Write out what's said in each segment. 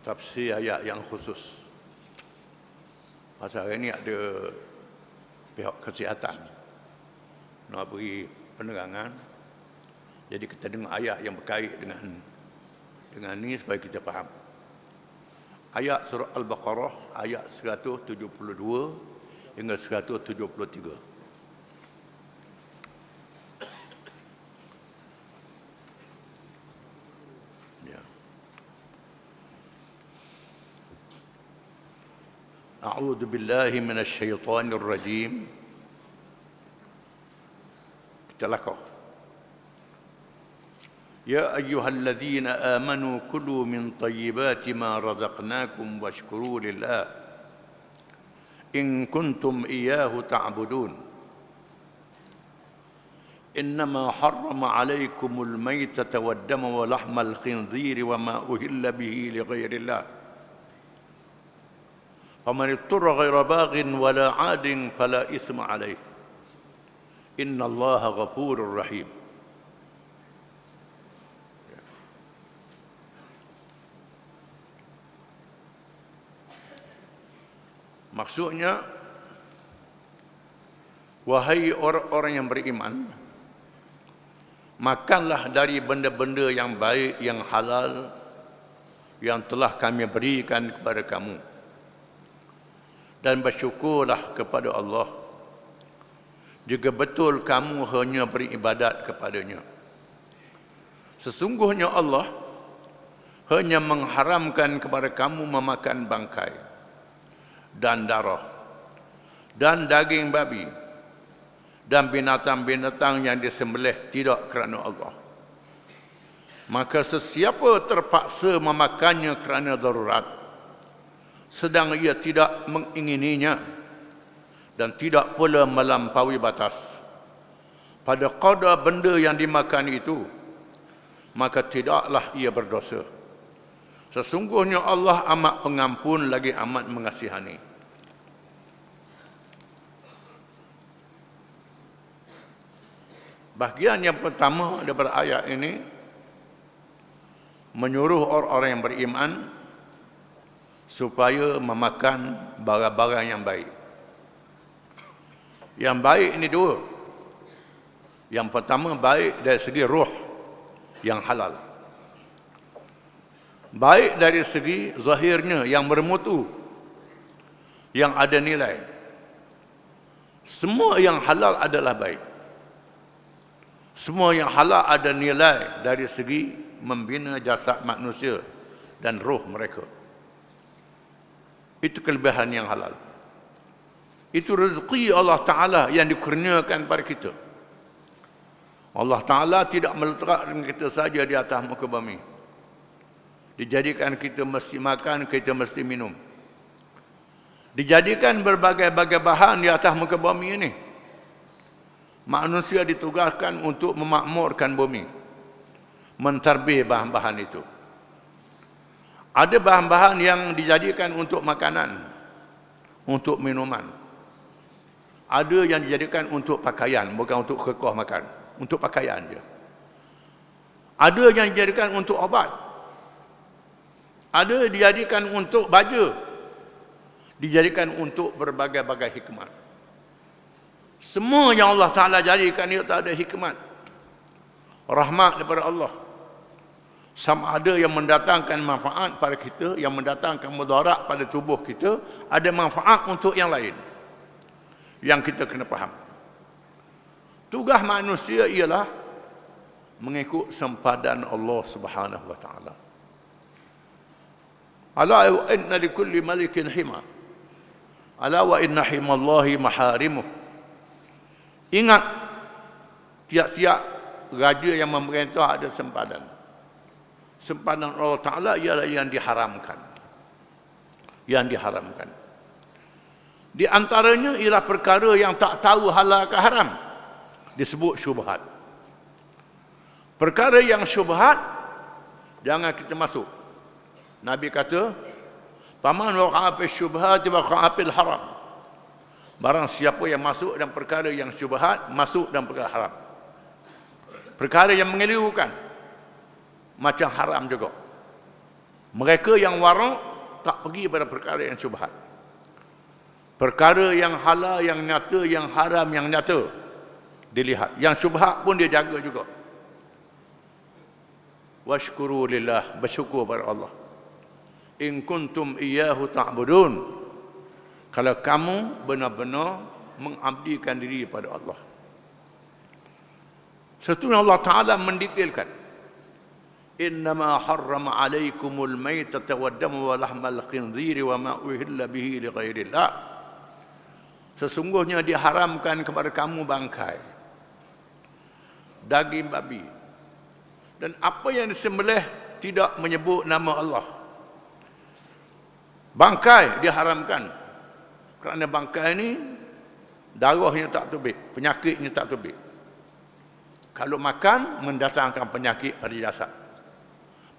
tafsir ayat yang khusus. Pasal hari ini ada pihak kesihatan nak beri penerangan. Jadi kita dengar ayat yang berkait dengan ni supaya kita faham. Ayat surah Al-Baqarah ayat 172 hingga 173. أعوذ بالله من الشيطان الرجيم. Kita lakau. يا أيها الذين آمنوا كلوا من طيبات ما رزقناكم واشكروا لله إن كنتم إياه تعبدون إنما حرم عليكم الميتة والدم ولحم الخنزير وما أهل به لغير الله فمن اضطر غير باغ ولا عاد فلا إثم عليه إن الله غفور رحيم. Maksudnya, wahai orang-orang yang beriman, makanlah dari benda-benda yang baik, yang halal, yang telah kami berikan kepada kamu. Dan bersyukurlah kepada Allah jika betul kamu hanya beribadat kepadanya. Sesungguhnya Allah hanya mengharamkan kepada kamu memakan bangkai dan darah dan daging babi dan binatang-binatang yang disembelih tidak kerana Allah. Maka sesiapa terpaksa memakannya kerana darurat sedang ia tidak mengingininya dan tidak pula melampaui batas pada qada benda yang dimakan itu, maka tidaklah ia berdosa. Sesungguhnya Allah amat pengampun lagi amat mengasihani. Bahagian yang pertama daripada ayat ini menyuruh orang-orang yang beriman supaya memakan barang-barang yang baik. Yang baik ini dua. Yang pertama baik dari segi roh yang halal. Baik dari segi zahirnya yang bermutu, yang ada nilai. Semua yang halal adalah baik. Semua yang halal ada nilai dari segi membina jasad manusia dan roh mereka. Itu kelebihan yang halal. Itu rezeki Allah Ta'ala yang dikurniakan pada kita. Allah Ta'ala tidak meletakkan kita saja di atas muka bumi. Dijadikan kita mesti makan, kita mesti minum. Dijadikan berbagai-bagai bahan di atas muka bumi ini. Manusia ditugaskan untuk memakmurkan bumi, mentarbih bahan-bahan itu. Ada bahan-bahan yang dijadikan untuk makanan, untuk minuman. Ada yang dijadikan untuk pakaian, bukan untuk kekoh makan, untuk pakaian je. Ada yang dijadikan untuk obat. Ada dijadikan untuk baju. Dijadikan untuk berbagai-bagai hikmat. Semua yang Allah Ta'ala jadikan itu tak ada hikmat. Rahmat daripada Allah. Sama ada yang mendatangkan manfaat pada kita, yang mendatangkan mudarat pada tubuh kita, ada manfaat untuk yang lain. Yang kita kena faham. Tugas manusia ialah mengikut sempadan Allah Subhanahu wa Ta'ala. Ala wa inna likulli malikin hima. Ala wa inna himallahi maharimuh. Ingat, tiap-tiap raja yang memerintah ada sempadan. Sempadan Allah Ta'ala ialah yang diharamkan. Yang diharamkan. Di antaranya ialah perkara yang tak tahu halal ke haram. Disebut syubhat. Perkara yang syubhat, jangan kita masuk. Nabi kata, "Faman waqa'a fi syubhat waqa'a fil haram." Barang siapa yang masuk dalam perkara yang syubhat, masuk dalam perkara haram. Perkara yang mengelirukan, macam haram juga. Mereka yang warak tak pergi pada perkara yang syubhat. Perkara yang halal yang nyata, yang haram yang nyata dilihat. Yang syubhat pun dia jaga juga. Washkuru lillah, bersyukur pada Allah. In kuntum iyyahu ta'budun. Kalau kamu benar-benar mengabdikan diri pada Allah. Sesungguhnya Allah Ta'ala mendetailkan. Innama harrama alaikumul maytata waddama wa lahmal khinziri wa ma uhilla bihi li ghairillah. Sesungguhnya diharamkan kepada kamu bangkai, daging babi, dan apa yang disembelih tidak menyebut nama Allah. Bangkai diharamkan kerana bangkai ini darahnya tak tubik, penyakitnya tak tubik. Kalau makan mendatangkan penyakit pada jasad,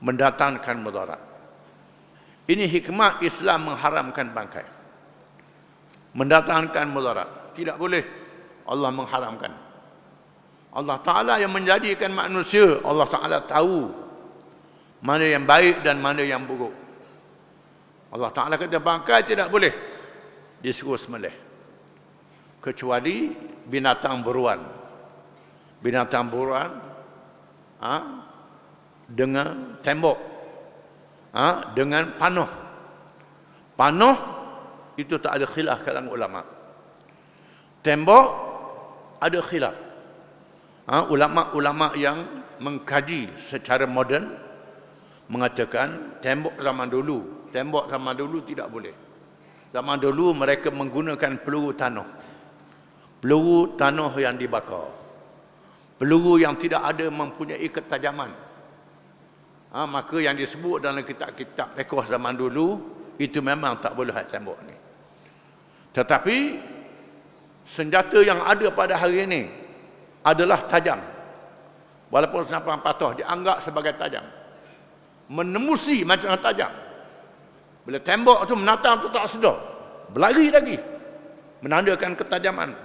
mendatangkan mudarat. Ini hikmah Islam mengharamkan bangkai, mendatangkan mudarat. Tidak boleh. Allah mengharamkan. Allah Ta'ala yang menjadikan manusia, Allah Ta'ala tahu mana yang baik dan mana yang buruk. Allah Ta'ala kata bangkai tidak boleh disuruh sembelih, kecuali binatang buruan. Binatang buruan dengan tembok, dengan panah. Panah itu tak ada khilaf kalangan ulama. Tembok ada khilaf. Ulama-ulama yang mengkaji secara moden mengatakan tembok zaman dulu tidak boleh. Zaman dulu mereka menggunakan peluru tanah. Peluru tanah yang dibakar. Peluru yang tidak ada mempunyai ketajaman. Maka yang disebut dalam kitab-kitab fiqh zaman dulu itu memang tak boleh hak tembok ni. Tetapi senjata yang ada pada hari ini adalah tajam. Walaupun senapan patah dianggap sebagai tajam, menemusi macam tajam. Bila tembok tu menatang tu tak sedar, berlari lagi, menandakan ketajaman.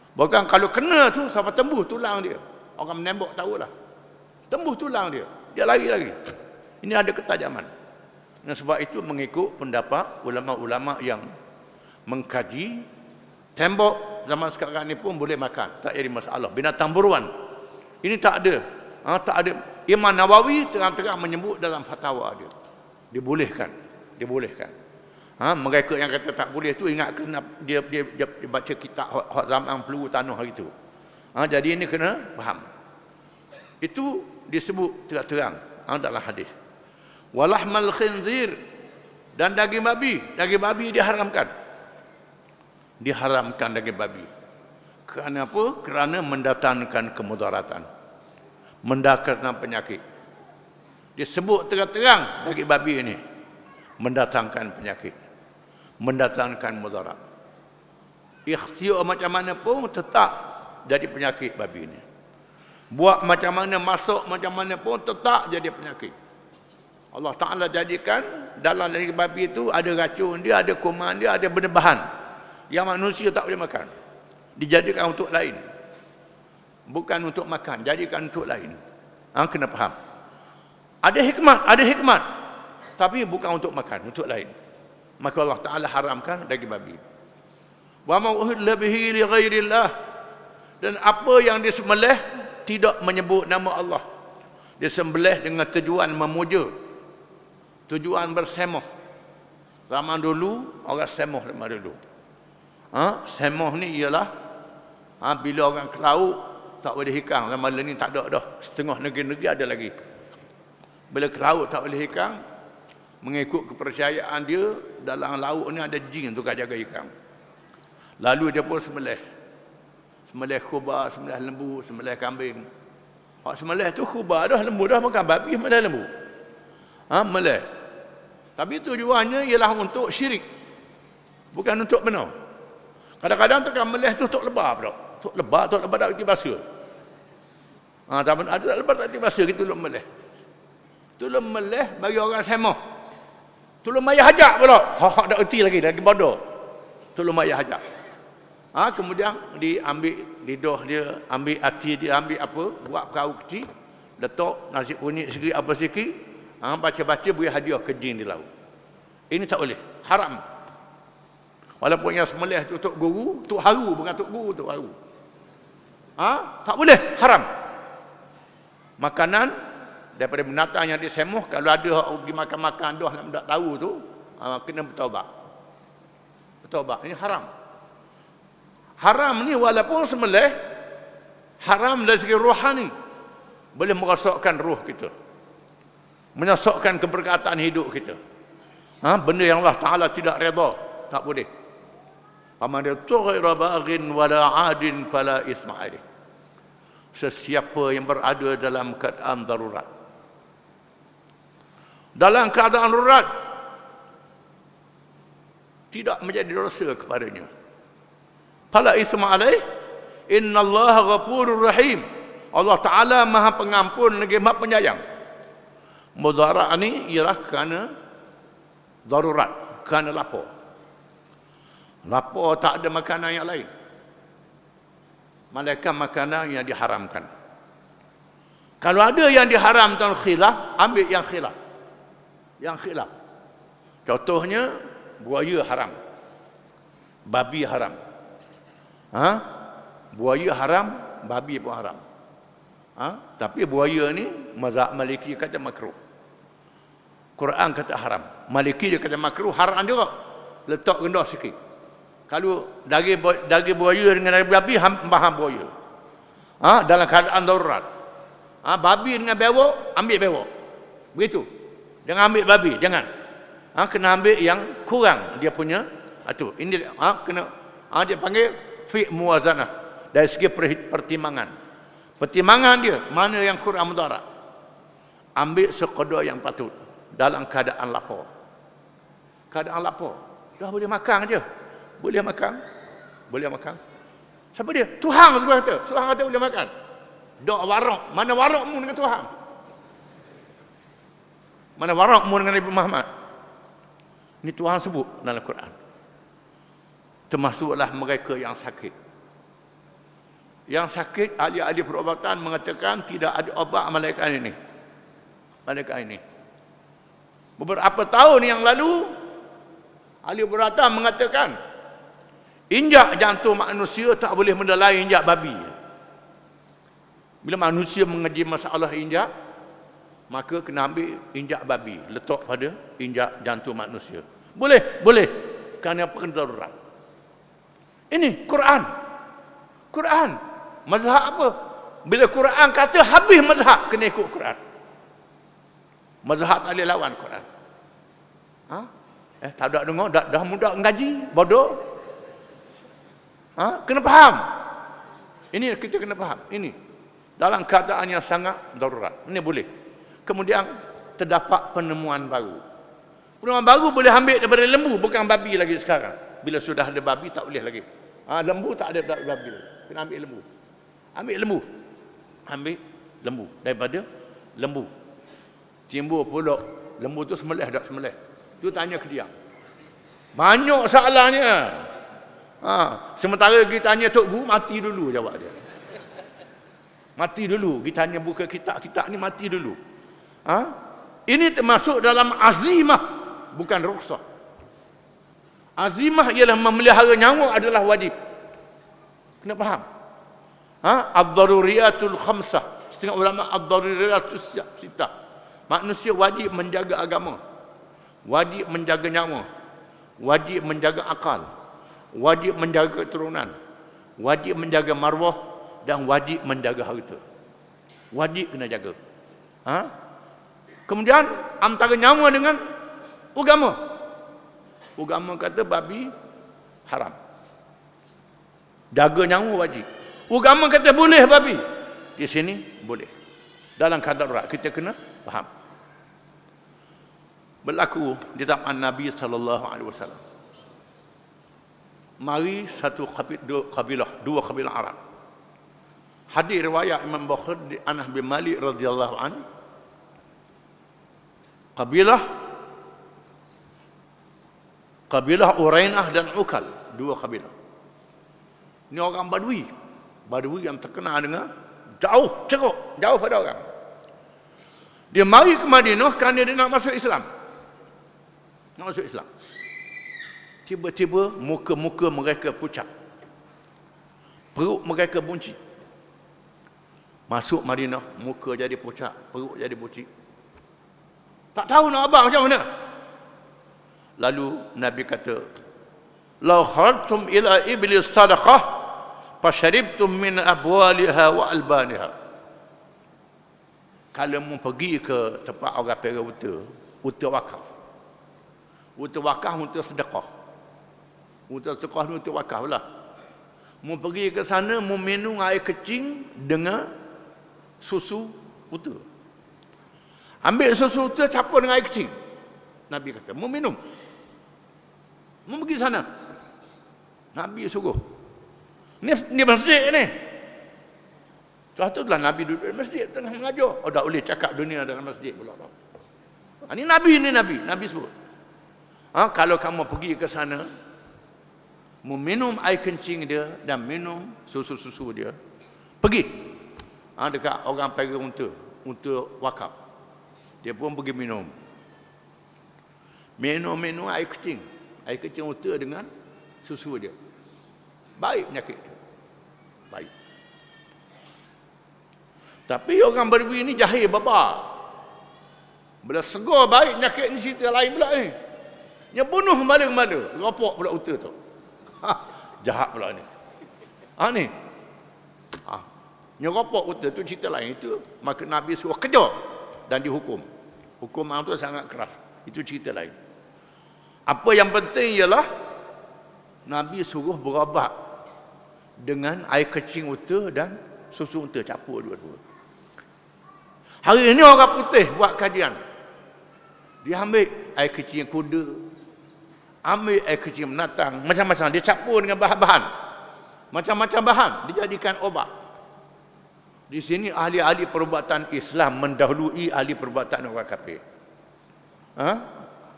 Bahkan kalau kena tu sampai tembus tulang dia, orang menembak tahulah, tembus tulang dia, dia lari lagi. Ini ada ketajaman. Dan sebab itu mengikut pendapat ulama-ulama yang mengkaji, tembok zaman sekarang ni pun boleh makan, tak jadi masalah. Binatang buruan ini tak ada. Tak ada. Imam Nawawi terang-terang menyebut dalam fatwa dia, dibolehkan. Mereka yang kata tak boleh tu ingat kena dia baca kitab hak zaman peluru tanah hari tu. Jadi ini kena faham. Itu disebut terang-terang dalam hadis. Walahmal khinzir, dan daging babi diharamkan. Diharamkan daging babi. Kerana apa? Kerana mendatangkan kemudaratan, mendatangkan penyakit. Disebut terang-terang daging babi ini mendatangkan penyakit, mendatangkan mudarat. Ikhtiar macam mana pun tetap jadi penyakit babi ini. Buat macam mana, masuk macam mana pun tetap jadi penyakit. Allah Ta'ala jadikan dalam daging babi itu ada racun dia, ada kuman dia, ada benda bahan yang manusia tak boleh makan. Dijadikan untuk lain, bukan untuk makan, jadikan untuk lain. Kena faham. Ada hikmat, tapi bukan untuk makan, untuk lain. Maka Allah Ta'ala haramkan daging babi. Wa ma uhilla bihi li ghairillah, dan apa yang disembelih tidak menyebut nama Allah. Disembelih dengan tujuan memuja, tujuan bersemoh. Zaman dulu orang semoh zaman dulu. Semoh ni ialah bila orang ke laut tak boleh ikan. Zaman ni tak ada dah. Setengah negeri-negeri ada lagi. Bila ke laut tak boleh ikan, mengikut kepercayaan dia, dalam laut ni ada jin untuk jaga ikan. Lalu dia pun sembelih kurban, sembelih lembu, sembelih kambing. Sembelih tu kurban dah, lembu dah, makan babi, sembelih lembu. Melih. Tapi tujuannya ialah untuk syirik, bukan untuk benar. Kadang-kadang tu kan melih tu tok lebar pula. Tok lebar tak reti bahasa. Tapi ada tak lebar tak reti bahasa, kita tolong melih. Tolong melih bagi orang semoh. Tolong mayah hajak pula. Hak tak reti lagi bodoh. Tolong mayah hajak. Kemudian diambil lidah dia, ambil hati dia, ambil apa, buat perahu kecil, letak nasi kunyit sikit, apa sikit, Baca-baca beri hadiah ke jin di laut. Ini tak boleh. Haram. Walaupun yang sembelih tu tok guru, tok haru, bukan tok guru, tok haru. Tak boleh. Haram. Makanan daripada binatang yang disemuh, kalau ada orang pergi makan-makan dah nak tak tahu tu, kena bertaubat. Bertaubat. Ini haram. Haram ni walaupun sembelih, haram dari segi rohani. Boleh merosakkan roh kita. Menyosokkan keberkatan hidup kita. Benda yang Allah Ta'ala tidak redha. Tak boleh. Faman yataghaira baghin wala 'adin fala isma alaih. Sesiapa yang berada dalam keadaan darurat. Dalam keadaan darurat tidak menjadi dosa kepadanya. Fala isma alaih. Innallaha ghafurur rahim. Allah Ta'ala Maha Pengampun lagi Maha Penyayang. Mudarat ni ialah kerana darurat, kerana lapar. Lapar tak ada makanan yang lain. Malaikat makanan yang diharamkan. Kalau ada yang diharamkan khilaf, ambil yang khilaf. Yang khilaf. Contohnya buaya haram. Babi haram. Buaya haram, babi pun haram. Tapi buaya ni mazhab Maliki kata makruh. Quran kata haram. Maliki dia kata makruh, haram juga. Letak rendah sikit. Kalau daging buaya dengan daging babi, faham buaya. Dalam keadaan darurat. Babi dengan bewok, ambil bewok. Begitu. Jangan ambil babi, jangan. Kena ambil yang kurang dia punya. Itu. Ini kena dia panggil fi muwazanah. Dari segi pertimbangan. Pertimbangan dia, mana yang kurang mudarat. Ambil sekadar yang patut. Dalam keadaan lapar. Keadaan lapar. Dah boleh makan je. Boleh makan. Boleh makan. Siapa dia? Tuhan kata. Tuhan kata boleh makan. Dok warok. Mana warokmu dengan Tuhan? Mana warokmu dengan Nabi Muhammad? Ini Tuhan sebut dalam Quran. Termasuklah mereka yang sakit. Yang sakit, ahli-ahli perubatan mengatakan tidak ada obat malaikat ini. Malaikat ini. Beberapa tahun yang lalu, ahli perubatan mengatakan, injak jantung manusia tak boleh benda lain injak babi. Bila manusia mengaji masalah injak, maka kena ambil injak babi, letak pada injak jantung manusia. Boleh? Boleh. Kerana apa? Darurat. Ini Quran. Quran. Mazhab apa? Bila Quran kata habis mazhab, kena ikut Quran. Mazhab tak boleh lawan Quran. Tak ada dengar, dah mudah mengaji, bodoh. Kena faham. Ini kita kena faham. Ini dalam keadaan yang sangat darurat. Ini boleh. Kemudian terdapat penemuan baru. Penemuan baru boleh ambil daripada lembu, bukan babi lagi sekarang. Bila sudah ada babi tak boleh lagi. Lembu tak ada babi lagi. Kena ambil lembu. Ambil lembu. Ambil lembu. Daripada lembu. Timbul pula lembu tu sembelih tak sembelih. Tu tanya ke dia. Banyak soalannya. Sementara kita tanya Tok Guru, mati dulu jawab dia. Mati dulu. Kita tanya buka kitab-kitab ni, mati dulu. Ini termasuk dalam azimah, bukan rukhsah. Azimah ialah memelihara nyawa adalah wajib. Kena faham? Ad-daruriyatul khamsah. Setengah ulama ad-daruriyatul sitah. Manusia wajib menjaga agama. Wajib menjaga nyawa. Wajib menjaga akal. Wajib menjaga keturunan. Wajib menjaga maruah dan wajib menjaga harta. Wajib kena jaga. Kemudian antara nyawa dengan agama. Agama kata babi haram. Jaga nyawa wajib. Agama kata boleh babi. Di sini boleh. Dalam kadar darurat kita kena faham. Berlaku di zaman Nabi sallallahu alaihi wasallam. Mari dua kabilah Arab. Hadis riwayat Imam Bukhari di Anas bin Malik radhiyallahu anhu. Kabilah Urainah dan Ukal, dua kabilah. Ini orang Badui. Badui yang terkenal dengan jauh pada orang. Dia mari ke Madinah kerana dia nak masuk Islam. Nak masuk Islam. Tiba-tiba muka-muka mereka pucat. Perut mereka bunci. Masuk Madinah, muka jadi pucat, perut jadi bunci. Tak tahu nak abang macam mana. Lalu Nabi kata, "Lau kharajtum ila iblis sadaqah, fasharibtum min abwaliha wa albaniha." Kalau mu pergi ke tempat orang pera unta wakaf. Unta wakaf, unta sedekah. Unta sedekah ni unta wakaf lah. Mu pergi ke sana, mu minum air kecing dengan susu unta. Ambil susu unta, campur dengan air kecing. Nabi kata, mu minum. Mu pergi sana. Nabi suruh. Ni masjid ni. Suatu lah Nabi duduk di masjid tengah mengajar. Oh, tak boleh cakap dunia dalam masjid pula. Ini Nabi sebut. Kalau kamu pergi ke sana, minum air kencing dia dan minum susu-susu dia, pergi. Dekat orang pera unta wakaf. Dia pun pergi minum. Minum air kencing. Air kencing unta dengan susu dia. Baik penyakit dia. Baik. Tapi orang berbui ni jahil baba. Bila segar baik penyakit ni cerita lain pula ni. Dia bunuh mana-mana. Ropok pula unta tu. Jahat pula ni. Ni. Nyeropok unta tu cerita lain. Itu maka Nabi suruh kejar dan dihukum. Hukuman tu sangat keras. Itu cerita lain. Apa yang penting ialah Nabi suruh berubat dengan air kecing unta dan susu unta, campur dua-dua. Hari ini orang putih buat kajian. Dia ambil air kecing kuda, ambil air kecing binatang, macam-macam. Dia campur dengan bahan-bahan. Macam-macam bahan dijadikan obat. Di sini ahli-ahli perubatan Islam mendahului ahli perubatan orang kafir.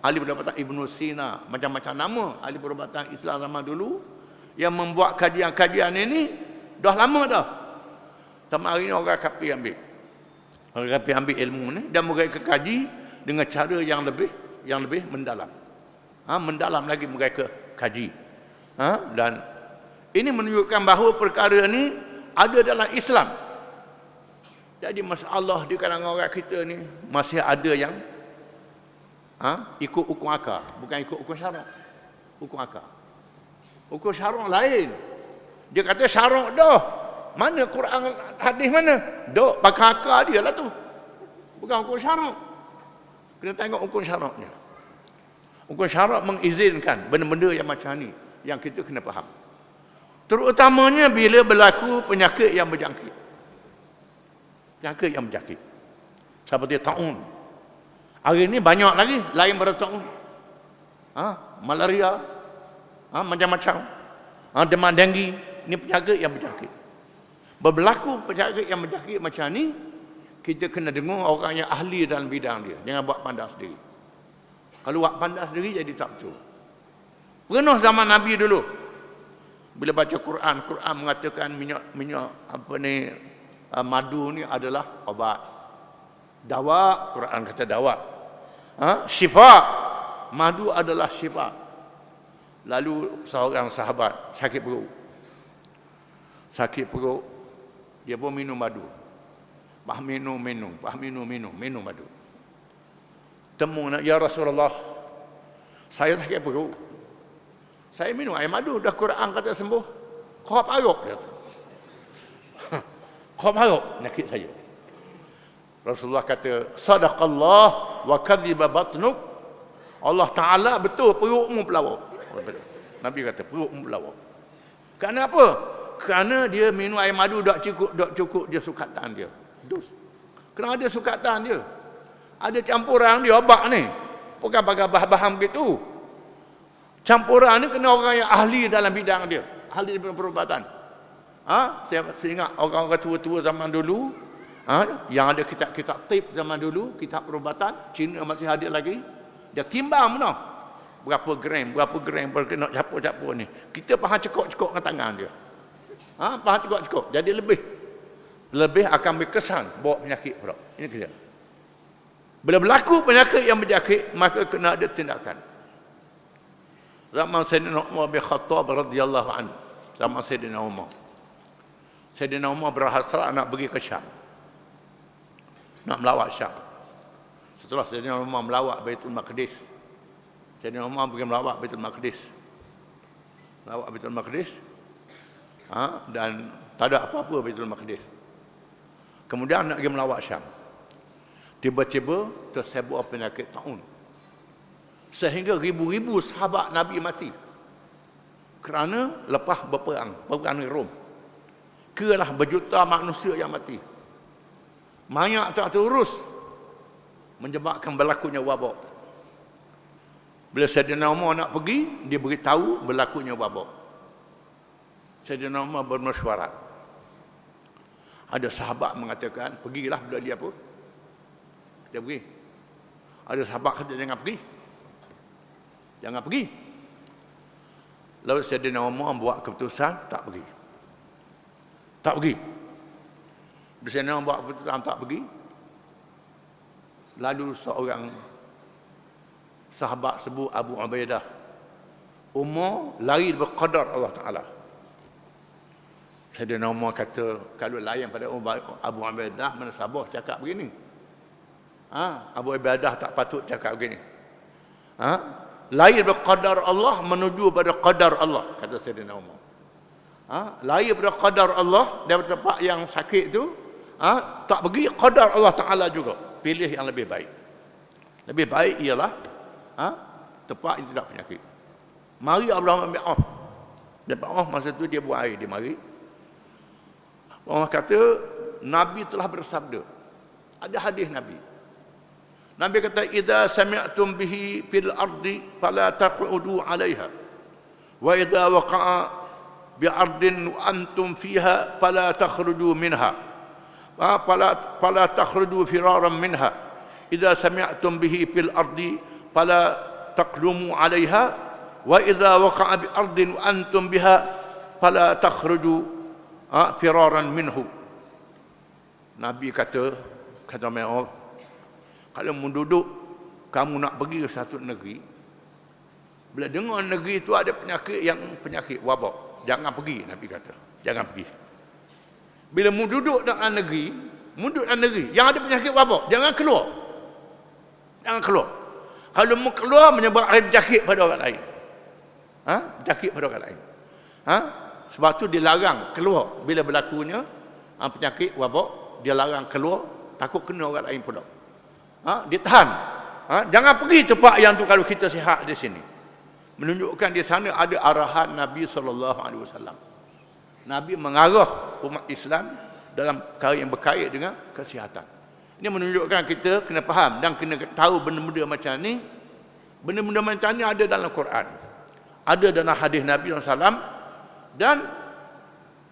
Ahli perubatan Ibn Sina, macam-macam nama ahli perubatan Islam zaman dulu yang membuat kajian-kajian ini dah lama dah. Tapi hari ini orang kafir ambil. Orang kafir ambil ilmu ni dan mereka kaji dengan cara yang lebih mendalam. Mendalam lagi mereka kaji. Dan ini menunjukkan bahawa perkara ni ada dalam Islam. Jadi masalah di kalangan orang kita ni masih ada yang ikut hukum akal, bukan ikut hukum syarak. Hukum akal. Hukum syarak lain. Dia kata syarak dah. Mana Quran hadis mana? Dok pakai akal dia lah tu. Bukan hukum syarak. Kena tengok hukum syaraknya. Hukum syarak mengizinkan benda-benda yang macam ni yang kita kena faham. Terutamanya bila berlaku penyakit yang berjangkit. Penyakit yang berjangkit. Seperti taun. Hari ini banyak lagi lain pada taun. Malaria. Macam-macam. Demam denggi. Ini penyakit yang berjangkit. Berlaku penyakit yang berjangkit macam ni, kita kena dengar orang yang ahli dalam bidang dia. Jangan buat pandai sendiri. Kalau buat pandai sendiri jadi tak betul. Pernah zaman Nabi dulu, bila baca Quran mengatakan minyak madu ni adalah obat. Dawa, Quran kata dawa. Syifa, madu adalah syifa. Lalu seorang sahabat sakit perut, dia pun minum madu. Minum madu. Temu, ya Rasulullah, saya sakit perut. Saya minum air madu, dah Quran kata sembuh. Kau paruk dia. Kau paruk penyakit saya. Rasulullah kata, sadaqallah wa kadhiba batnuk. Allah Ta'ala betul perutmu pelawak. Nabi kata perutmu pelawak. Kenapa? Kerana dia minum air madu tak cukup dia sukatan dia. Dus. Kerana ada sukatan dia. Ada campuran dia obat ni. Bukan pakai bahan-bahan begitu. Campuran ni kena orang yang ahli dalam bidang dia. Ahli dalam perubatan. Saya ingat orang-orang tua-tua zaman dulu, yang ada kitab-kitab tip zaman dulu, kitab perubatan, Cina masih ada lagi. Dia timbang benar. Berapa gram, nak capur-capur ni. Kita faham cekok-cekok dengan tangan dia. Faham cekok-cekok. Jadi lebih akan berkesan bawa penyakit pula. Ini kerja. Bila berlaku penyakit yang berjangkit, maka kena ada tindakan. Zaman Sayyidina Umar bin Khattab radhiyallahu anhu, zaman Sayyidina Umar. Sayyidina Umar berhasrat nak pergi ke Syam. Nak melawat Syam. Setelah Sayyidina Umar melawat Baitul Maqdis, Sayyidina Umar pergi melawat Baitul Maqdis. Melawat Baitul Maqdis. Dan tak ada apa-apa Baitul Maqdis. Kemudian nak pergi melawat Syam. Tiba-tiba tersebar penyakit taun. Sehingga ribu-ribu sahabat Nabi mati. Kerana lepas berperang dengan Rom. Kiralah berjuta manusia yang mati. Mayat tak terurus. Menyebabkan berlakunya wabak. Bila Sayyidina Umar nak pergi, dia beritahu berlakunya wabak. Sayyidina Umar bermesyuarat. Ada sahabat mengatakan, pergilah bila dia apa? Dia pergi. Ada sahabat kata, jangan pergi. Jangan pergi. Lalu Sayyidina Umar buat keputusan, tak pergi. Tak pergi. Bila Sayyidina Umar buat keputusan, tak pergi. Lalu seorang sahabat sebut Abu Ubaidah. Umar lari berqadar Allah Ta'ala. Sayyidina Umar kata, kalau layan pada Abu Ubaidah, mana sabar cakap begini. Abu Ubaidah tak patut cakap begini. Lahir berqadar Allah menuju pada qadar Allah, kata Sayyidina Umar. Lahir pada qadar Allah daripada tempat yang sakit tu, tak pergi qadar Allah Ta'ala juga. Pilih yang lebih baik. Lebih baik ialah tempat yang tidak penyakit. Mari Abdullah bin Auf. Dapat Auf masa tu dia buat air, dia mari. Allah kata, Nabi telah bersabda. Ada hadis Nabi. Nabi kata, idza sami'tum bihi fil ardi fala taqudu 'alaiha. Wa idza waqa'a bi ardin antum fiha fala takhruju minha. Fala takhruju firaran minha. Idza sami'tum bihi fil ardi fala taqdumu 'alaiha. Wa idza waqa'a bi ardin antum biha fala takhruju firaran minhu. Nabi kata Ma'af, kalau menduduk kamu nak pergi ke satu negeri, bila dengar negeri itu ada penyakit wabak, jangan pergi. Nabi kata jangan pergi. Bila menduduk dalam negeri yang ada penyakit wabak, jangan keluar. Jangan keluar. Kalau mau keluar menyebabkan penyakit pada orang lain. Penyakit pada orang lain. Sebab tu dilarang keluar bila berlakunya penyakit wabak, dia larang keluar, takut kena orang lain pula. Dia tahan. Jangan pergi tempat yang tu kalau kita sihat di sini. Menunjukkan di sana ada arahan Nabi SAW. Nabi mengarah umat Islam dalam perkara yang berkait dengan kesihatan. Ini menunjukkan kita kena faham dan kena tahu benda-benda macam ni. Benda-benda macam ni ada dalam Quran. Ada dalam hadis Nabi SAW. Dan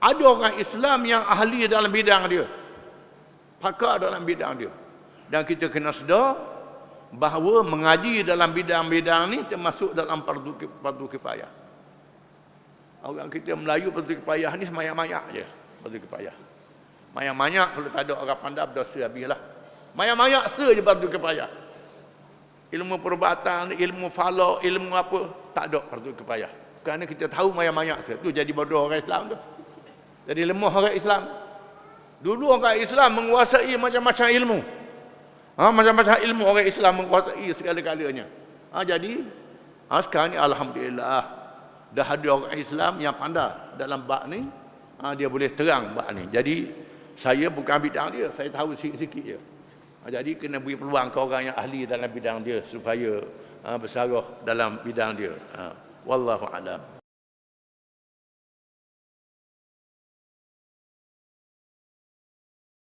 ada orang Islam yang ahli dalam bidang dia. Pakar dalam bidang dia. Dan kita kena sedar bahawa mengaji dalam bidang-bidang ni termasuk dalam fardu kifayah. Orang kita Melayu fardu kifayah ni mayak-mayak je. Fardu kifayah. Mayak-mayak kalau tak ada orang pandai berdosa habislah. Mayak-mayak saja fardu kifayah. Ilmu perubatan, ilmu falak, ilmu apa, tak ada fardu kifayah. Kerana kita tahu mayak-mayak saja. Tu jadi bodoh orang Islam tu. Jadi lemah orang Islam. Dulu orang Islam menguasai macam-macam ilmu. Macam-macam ilmu orang Islam menguasai segala-galanya. Jadi sekarang ni alhamdulillah dah ada orang Islam yang pandai dalam bab ni. Dia boleh terang bab ni. Jadi saya bukan bidang dia, saya tahu sikit-sikit je. Jadi kena beri peluang ke orang yang ahli dalam bidang dia supaya bersarah dalam bidang dia. Wallahu a'lam.